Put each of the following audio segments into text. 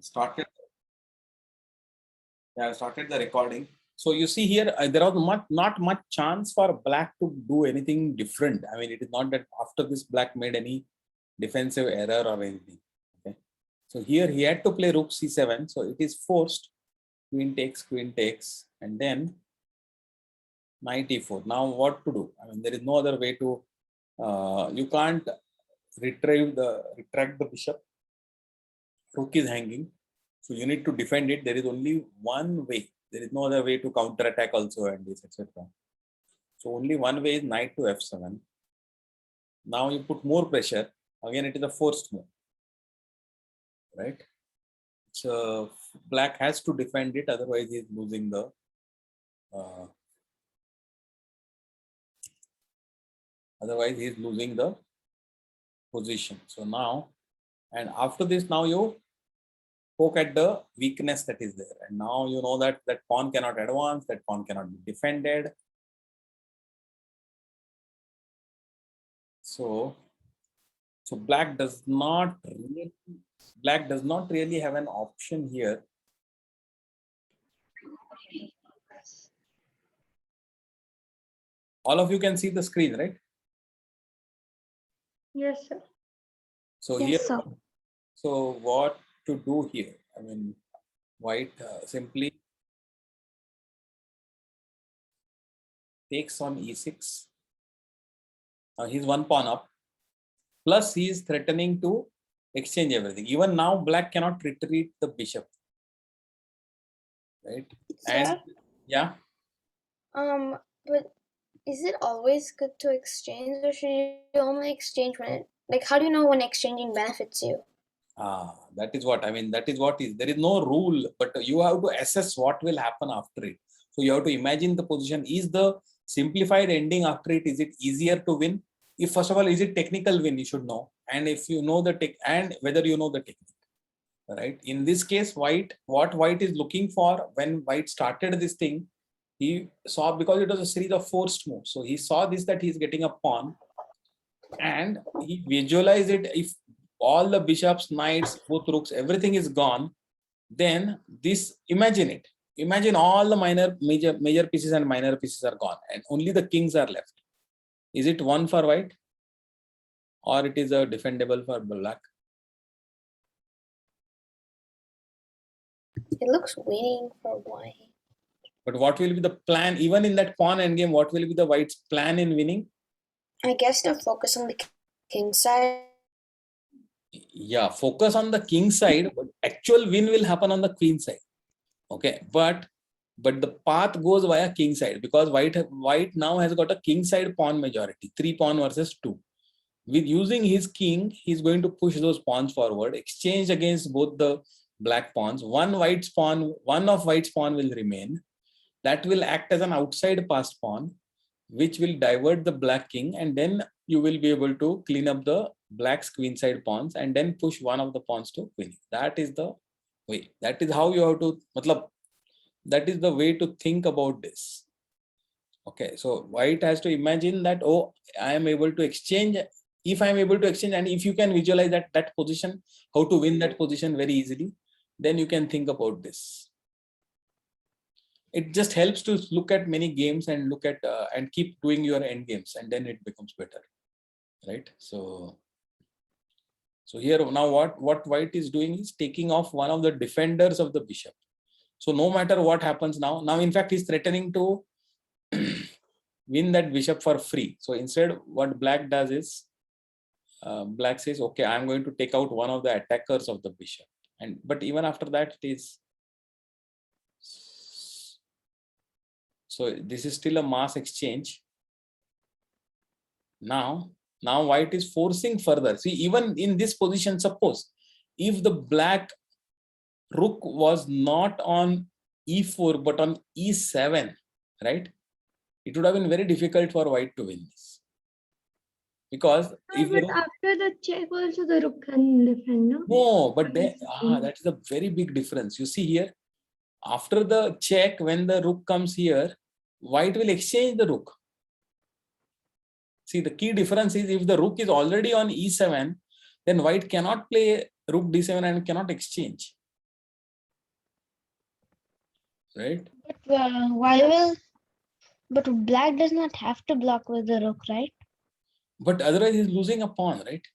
started. I have started the recording. So you see here, there was not much chance for black to do anything different. I mean, it is not that after this black made any defensive error or anything. Okay. So here he had to play rook c7. So it is forced. Queen takes, and then knight e4. Now what to do? I mean, there is no other way to. You can't retract the bishop. Rook is hanging. So you need to defend it. There is only one way. There is no other way to counter attack also and this, etc. So only one way is knight to f7. Now you put more pressure. Again, it is a forced move. Right? So black has to defend it, otherwise he is losing the position. So now, and after this, now you poke at the weakness that is there, and now you know that that pawn cannot advance, that pawn cannot be defended. So black does not really have an option here. All of you can see the screen, right? Yes, sir. So yes, here, sir. So what to do here? I mean, white simply takes on e6. He's one pawn up. Plus, he is threatening to exchange everything. Even now, black cannot retreat the bishop. Right? Sir? And yeah. But is it always good to exchange, or should you only exchange when how do you know when exchanging benefits you? That is what I mean. That is what is. There is no rule, but you have to assess what will happen after it. So you have to imagine the position. Is the simplified ending after it? Is it easier to win? If first of all, is it technical win? You should know. And if you know the tech, and whether you know the technique, right? In this case, what white is looking for when white started this thing, he saw, because it was a series of forced moves. So he saw this, that he's getting a pawn, and he visualized it. If all the bishops, knights, both rooks, everything is gone, then this, imagine it. Imagine all the major pieces and minor pieces are gone, and only the kings are left. Is it one for white, or it is a defendable for black? It looks winning for white. But what will be the plan? Even in that pawn endgame, what will be the white's plan in winning? I guess to focus on the king side. Yeah, focus on the king side, but actual win will happen on the queen side. Okay, but the path goes via king side, because white now has got a king side pawn majority, 3 pawn versus 2. With using his king, he's going to push those pawns forward, exchange against both the black pawns. One of white's pawn will remain. That will act as an outside passed pawn, which will divert the black king, and then you will be able to clean up the black's queen side pawns and then push one of the pawns to queen. That is the way. That is how you have to, that is the way to think about this. Okay, so white has to imagine that, oh, I am able to exchange. If I am able to exchange, and if you can visualize that position, how to win that position very easily, then you can think about this. It just helps to look at many games and look at and keep doing your end games, and then it becomes better, right? So here now what white is doing is taking off one of the defenders of the bishop. So no matter what happens now in fact he's threatening to win that bishop for free. So instead, what black does is black says, okay, I'm going to take out one of the attackers of the bishop, but even after that, it is. So this is still a mass exchange. Now white is forcing further. See, even in this position, suppose if the black rook was not on e4 but on e7, right? It would have been very difficult for white to win this. Because if but after the check also the rook can defend, no? No, but that is a very big difference. You see here, after the check, when the rook comes here, white will exchange the rook. See, the key difference is if the rook is already on e7, then white cannot play rook d7 and cannot exchange. right? But black does not have to block with the rook, right? But otherwise he's losing a pawn, right?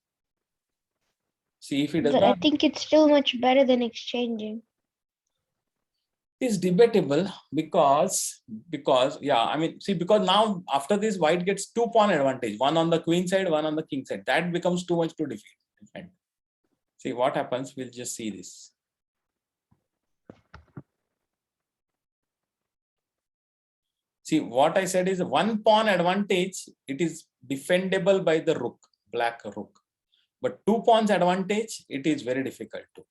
See, if he does But I not, think it's still much better than exchanging. it's debatable because yeah, I mean, see, because now after this white gets 2 pawn advantage, one on the queen side, one on the king side. That becomes too much to defend. See what happens, we'll just see this. See, what I said is 1 pawn advantage, it is defendable by the rook, black rook. But 2 pawns advantage, it is very difficult to.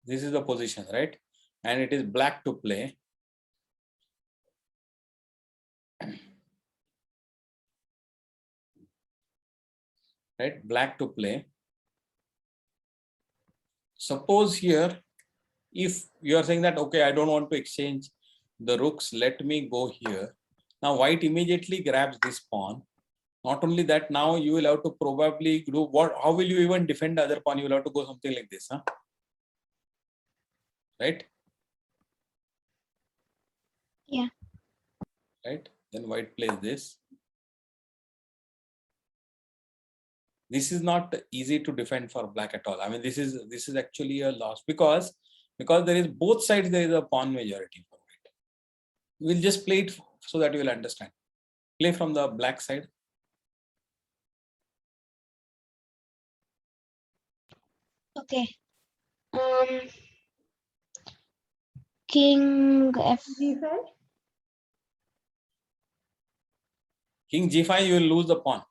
This is the position, right? And it is black to play. Right, black to play. Suppose here, if you are saying that, okay, I don't want to exchange the rooks, let me go here. Now white immediately grabs this pawn. Not only that, now you will have to probably do what, how will you even defend the other pawn? You will have to go something like this, huh? Right? Yeah. Right? Then white plays this. This is not easy to defend for black at all. I mean, this is actually a loss because there is both sides, there is a pawn majority for white. We'll just play it so that you will understand. Play from the black side. Okay. King F5. King G5, you will lose the pawn.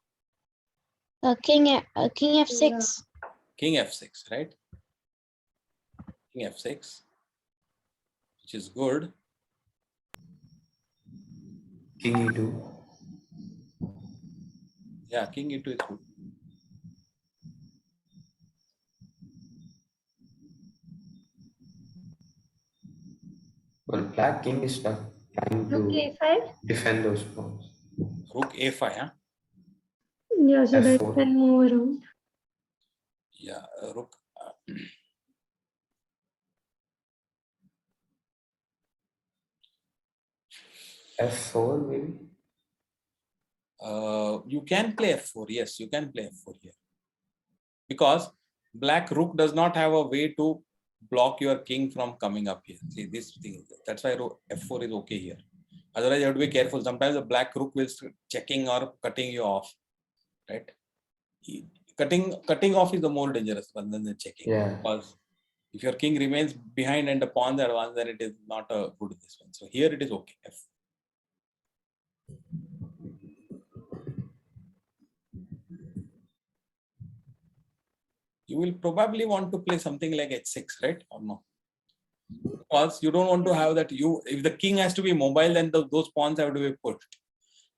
King F6. King F6, right? King F6, which is good. King E2. Yeah, King E2 is good. Well, black king is stuck trying Rook to A5. defend those pawns. Rook A5, huh? Yeah, so that F4. can move around. Yeah, rook. F4 maybe. You can play F4. Yes, you can play F4 here because black rook does not have a way to block your king from coming up here. See this thing. That's why F4 is okay here. Otherwise, you have to be careful. Sometimes the black rook will start checking or cutting you off. Right? Cutting off is the more dangerous one than the checking. Yeah. Because if your king remains behind and the pawns are advanced, then it is not a good this one. So here it is okay. F. You will probably want to play something like H6, right? Or no? Because you don't want to have that. If the king has to be mobile, then those pawns have to be pushed.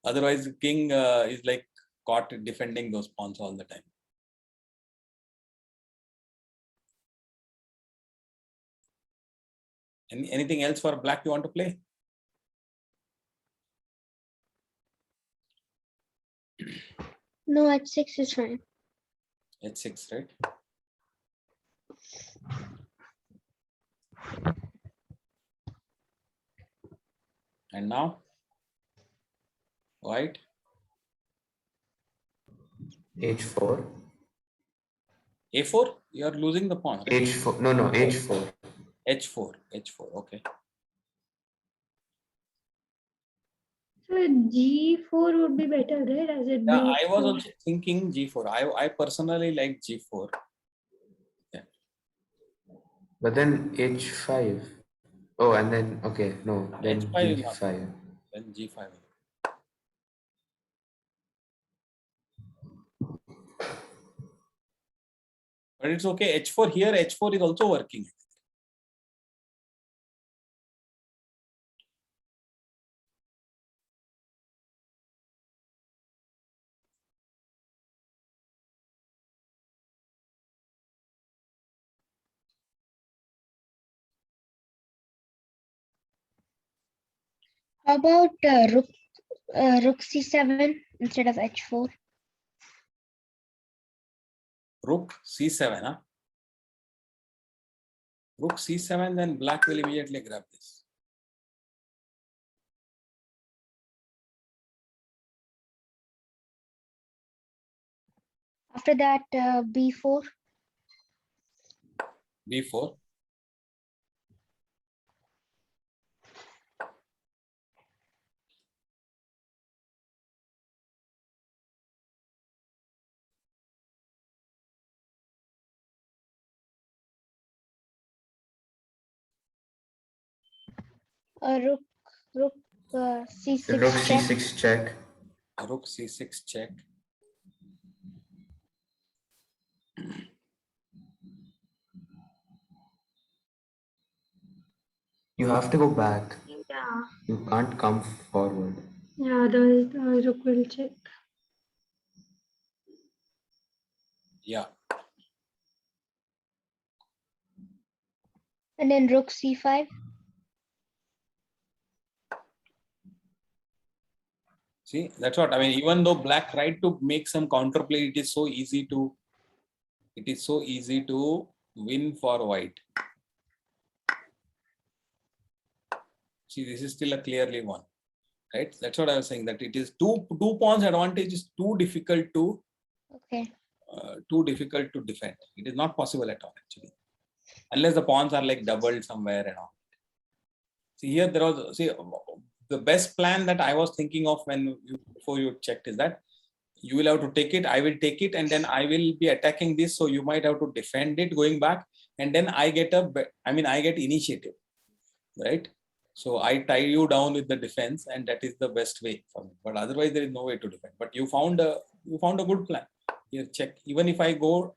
Otherwise, the king is like caught defending those pawns all the time. Anything else for black you want to play? No, H6 is fine. H6, right? And now, white. H4. A4, you are losing the pawn. Right? H4. No, H4. H4. Okay. So G4 would be better, right? As it Yeah, I was also thinking G4. I personally like G4. Yeah. But then H5. Oh, and then, okay, no, then H5 is not. G5. Then G5. But it's okay. H4 here, H4 is also working. How about rook c7 instead of h4? Rook c7, huh? Rook c7, then black will immediately grab this. After that, b4. b4. Rook c6 Rook check. c6 check. Rook c6 check. You have to go back. Yeah. You can't come forward. Yeah, the rook will check. Yeah. And then rook c5. See, that's what I mean. Even though black tried to make some counterplay, it is so easy to win for white. See, this is still a clearly won, right? That's what I was saying, that it is two pawns advantage is too difficult to Okay. defend. It is not possible at all, actually, unless the pawns are like doubled somewhere and all. See, here there was, see, the best plan that I was thinking of before you checked is that you will have to take it, I will take it, and then I will be attacking this. So you might have to defend it going back, and then I get initiative, right? So I tie you down with the defense, and that is the best way for me. But otherwise, there is no way to defend. But you found a good plan. Here, check. Even if I go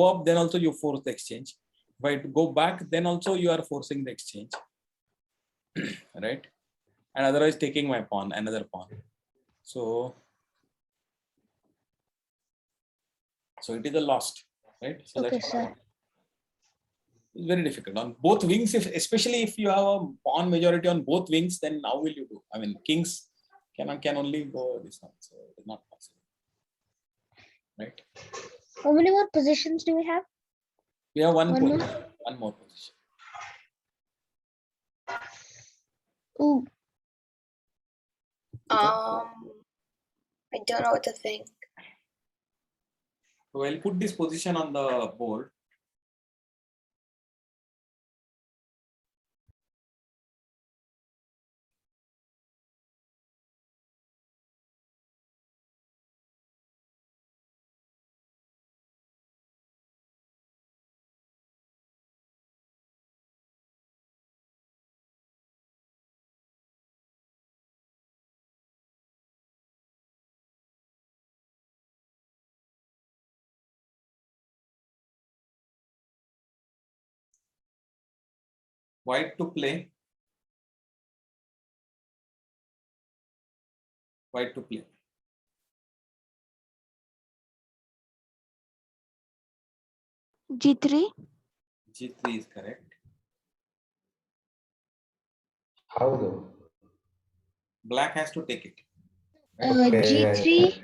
up, then also you force the exchange. If I go back, then also you are forcing the exchange, right? And otherwise taking my pawn, another pawn. So it is a lost, right? So Okay, that's sir. it's very difficult on both wings. Especially if you have a pawn majority on both wings, then how will you do? I mean, kings can only go this one, so it's not possible, right? How many more positions do we have? We have one One more position. Ooh. I don't know what to think. So I'll put this position on the board. White to play. White to play. G3. G3 is correct. How though? Black has to take it. G3.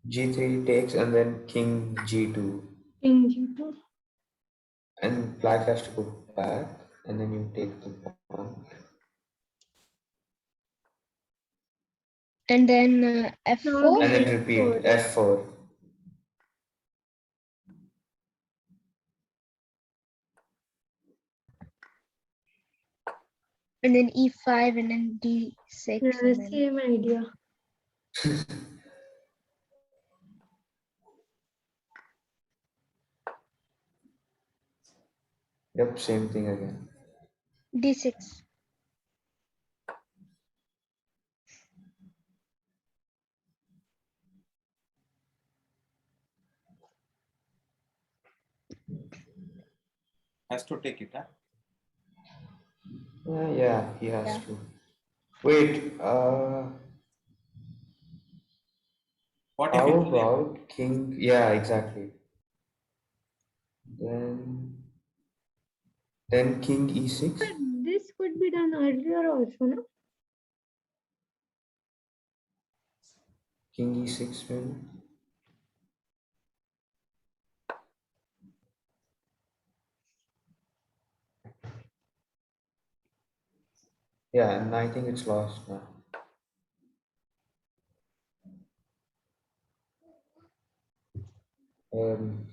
G3 takes and then king G2. King G2. And black has to go back and then you take the pawn. And then f4. And then repeat f4. And then e5 and then d6. Yeah, and then... same idea. Yep, same thing again. d6. Has to take it, huh? Yeah, he has Yeah. to. Wait, What if how it's about king? Yeah, exactly. Then king e6. But this could be done earlier also, no? King e6 maybe. Yeah, and I think it's lost now.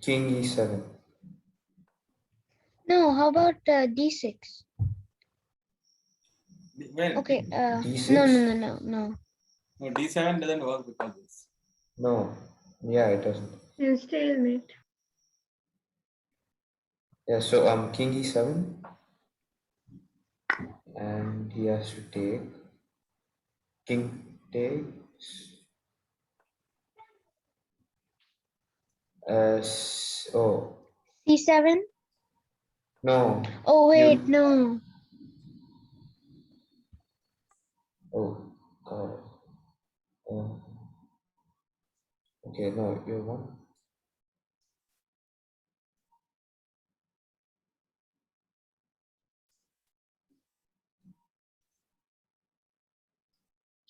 King e7. No, how about d6? Well, Okay. D6? No. no, D7 doesn't work because this. No. Yeah, it doesn't. And stalemate. Yeah, so king e7, and he has to take. King takes. Oh c7. no. Oh wait, You. no. Oh God. Okay, no, you want.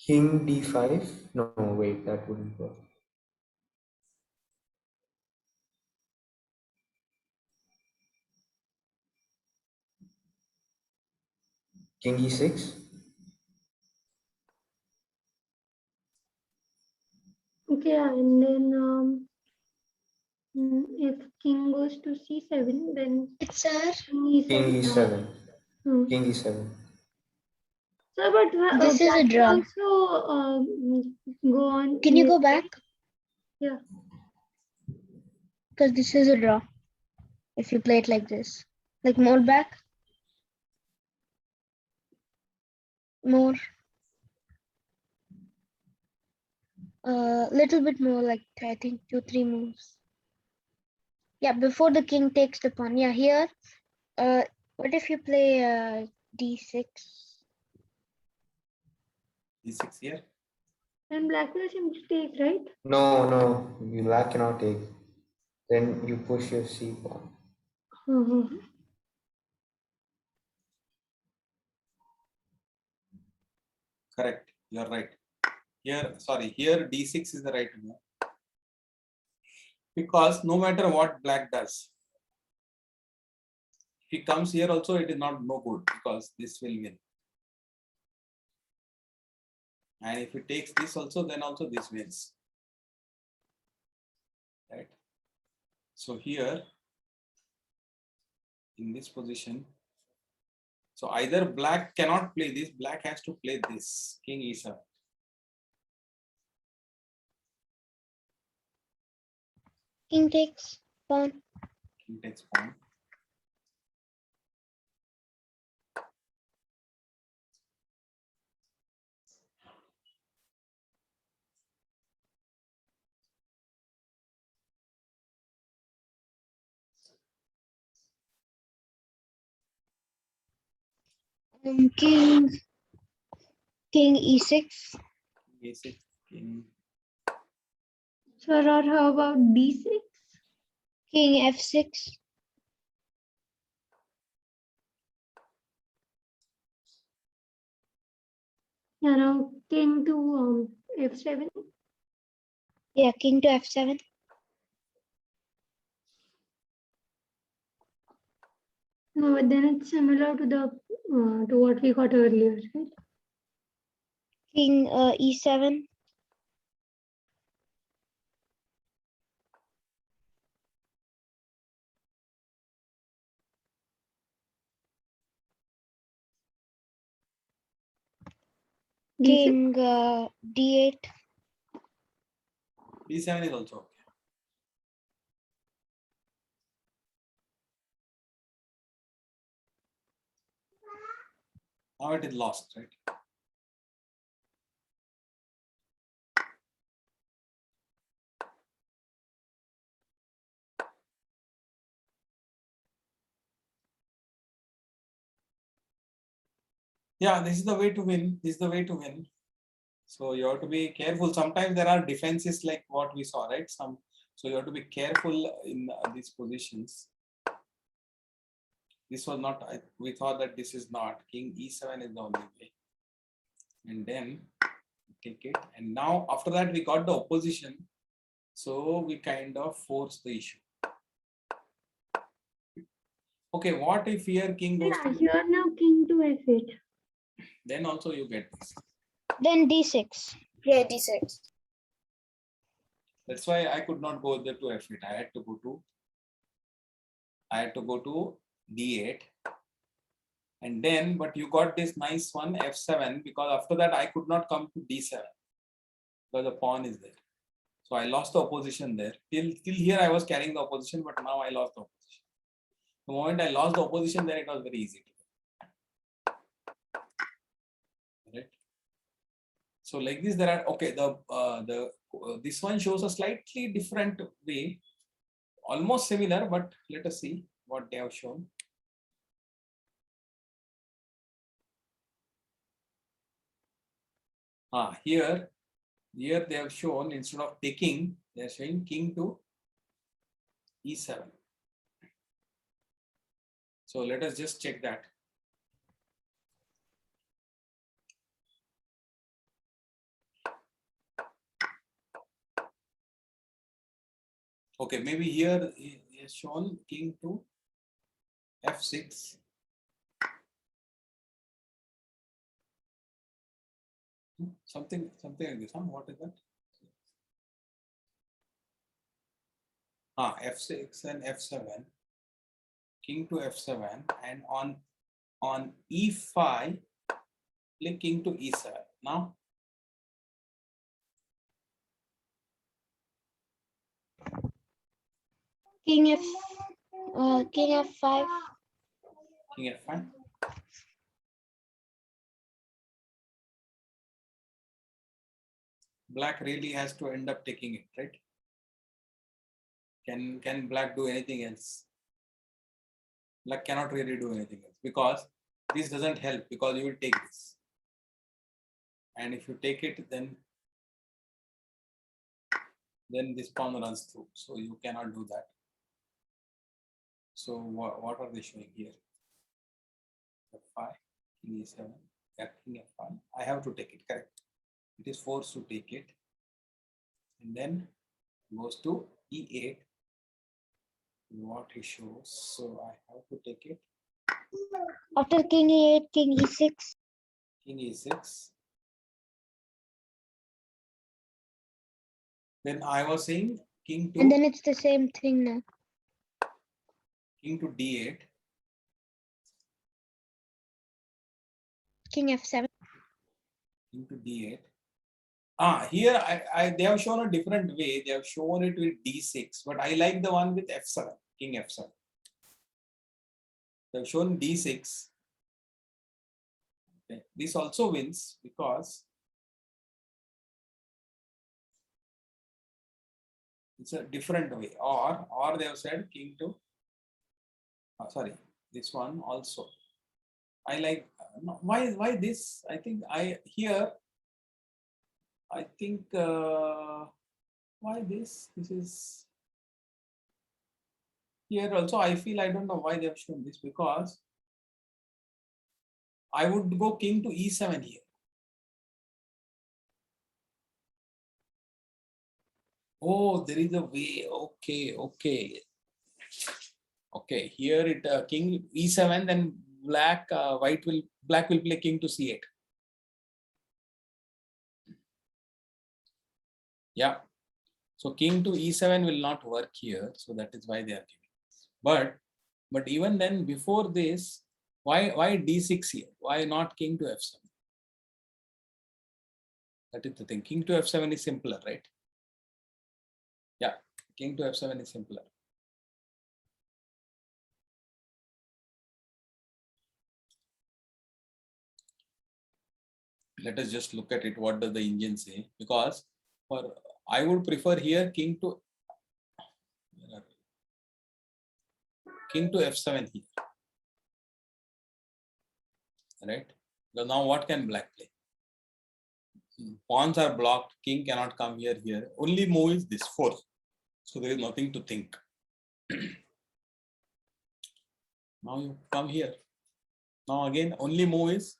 King d5? No, wait, that wouldn't work. King e6? Okay, and then if king goes to c7, then It's sir. king King e7. e7. Hmm. King e7. So, but This is a black draw. can also go on. Can you go back? Yeah. Because this is a draw. If you play it like this, like more back, more, little bit more, like I think 2-3 moves. Yeah, before the king takes the pawn. Yeah, here. What if you play d6? D6 here. And black will simply take, right? No, black cannot take. Then you push your c pawn. Uh-huh. Correct. You're right. Here, sorry, here D6 is the right move. Because no matter what black does, if he comes here also, it is not no good because this will win. And if he takes this also, then also this wins. Right. So here, in this position, so either black cannot play this, black has to play this, king e7. King takes pawn. King takes pawn. King e6. E6, king. So, or how about d6? King f6. Yeah, now king to f7. Yeah, king to f7. No, but then it's similar to the to what we got earlier, right? King e7. D6. King d8. D7 is also okay. Now it is lost, right? Yeah, this is the way to win. This is the way to win. So you have to be careful. Sometimes there are defenses like what we saw, right? So you have to be careful in these positions. This was not, we thought that this is not. King e7 is the only way. And then Take it, and now after that we got the opposition, so we kind of force the issue. Okay, what if here king goes Yeah, to, here now king to f8. then also you get this. Then d6. Yeah, d6. That's why I could not go there to f8. I had to go to d8, and then but you got this nice one f7, because after that I could not come to d7 because the pawn is there. So I lost the opposition there. Till here I was carrying the opposition, but now I lost the opposition. The moment I lost the opposition, then it was very easy. Right. So like this, there are okay. This one shows a slightly different way, almost similar, but let us see what they have shown. Here they have shown, instead of taking, they are showing king to e7. So let us just check that. Okay, maybe here he has shown king to f6. Something like this. What is that? F6 and f7. King to f7, and on e5, play king to e7. Now King f5. king f5. Black really has to end up taking it, right? Can black do anything else? Black cannot really do anything else, because this doesn't help, because you will take this, and if you take it, then this pawn runs through, so you cannot do that. So what are they showing here? f5, king e7, king f5. I have to take it, correct? It is forced to take it, and then goes to e8. What he shows, so I have to take it. After king e8, king e6. King e6. Then I was saying king And to then it's the same thing now. king to d8. King f7. King to d8. Here they have shown a different way. They have shown it with d6, but I like the one with f7, king f7. They have shown d6. Okay. This also wins because it's a different way. Or they have said king to, sorry, this one also. I like, why this? I think why this? This is here also. I feel, I don't know why they have shown this, because I would go king to e7 here. Oh, there is a way. Okay. Here it king e7, then black will play king to c8. Yeah. So king to e7 will not work here. So that is why they are giving. But even then, before this, why d6 here? Why not king to f7? That is the thing. King to f7 is simpler, right? Yeah, king to f7 is simpler. Let us just look at it. What does the engine say? Because I would prefer here king to f7 here, right? So now what can black play? Pawns are blocked. King cannot come here. Only move is this 4. So there is nothing to think. Now you come here. Now again, only move is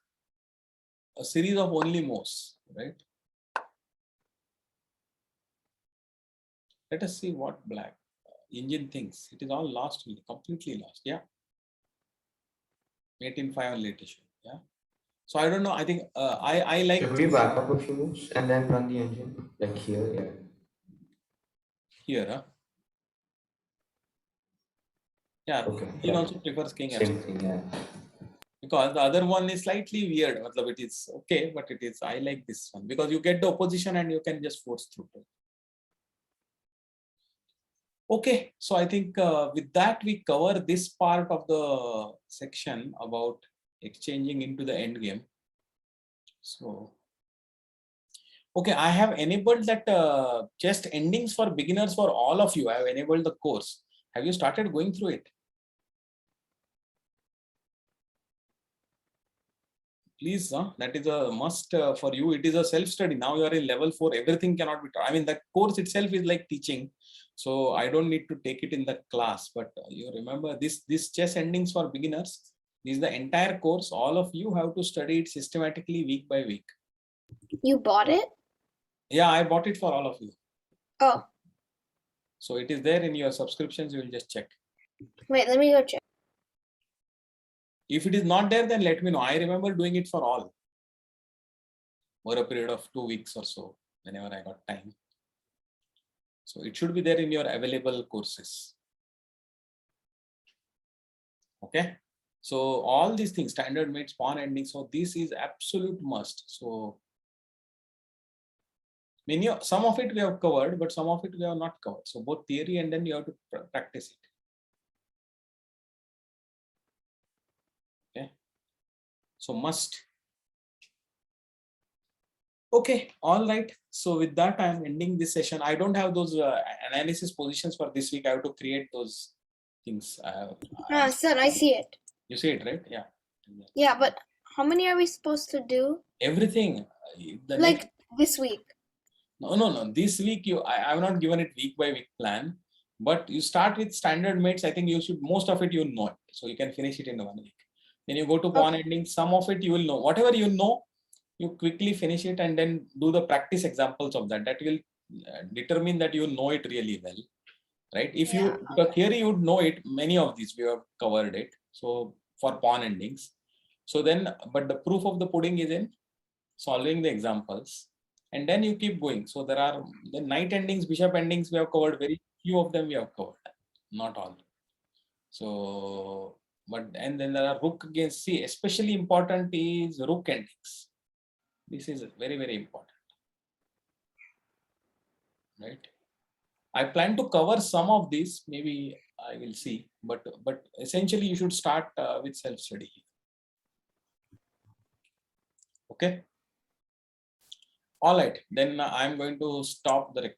a series of only moves, right? Let us see what black engine thinks. It is all lost, completely lost. Yeah. 18-5 on late issue. Yeah. So I don't know. I think I like Should we back up a few moves and then run the engine? Like here, yeah. here. Huh? Yeah. Okay. He Yeah. also prefers king Same F7 thing, yeah. because the other one is slightly weird. Matlab, it is okay, but it is. I like this one because you get the opposition and you can just force through. Okay, so I think with that we cover this part of the section about exchanging into the end game. So, okay, I have enabled that chess endings for beginners for all of you. I have enabled the course. Have you started going through it? Please, that is a must for you. It is a self-study. Now you are in level 4. Everything cannot be taught. I mean, that course itself is like teaching. So I don't need to take it in the class. But you remember this chess endings for beginners. This is the entire course. All of you have to study it systematically week by week. You bought it? Yeah, I bought it for all of you. Oh, So it is there in your subscriptions. You will just check. wait, let me go check. If it is not there, then let me know. I remember doing it for all over a period of 2 weeks or so, whenever I got time. So it should be there in your available courses. Okay. So all these things, standard mates, pawn ending. So this is absolute must. So some of it we have covered, but some of it we have not covered. So both theory and then you have to practice it. Okay. So must. Okay, all right. So with that, I'm ending this session. I don't have those analysis positions for this week. I have to create those things. Son, I see it. You see it, right? Yeah. Yeah, but how many are we supposed to do? Everything. The Like next, this week? no. This week I have not given it week by week plan, but you start with standard mates. I think you should most of it you know it, so you can finish it in 1 week. Then you go to pawn ending. Some of it you will know. Whatever you know, you quickly finish it and then do the practice examples of that. That will determine that you know it really well, right? If you, because theory you would know it, many of these we have covered it. So for pawn endings. So then, but the proof of the pudding is in solving the examples and then you keep going. So there are the knight endings, bishop endings we have covered, very few of them we have covered, not all. So, but, and then there are rook against C, especially important is rook endings. This is very, very important, right? I plan to cover some of these, maybe I will see, but essentially you should start with self-study. Okay. All right, then I'm going to stop the record.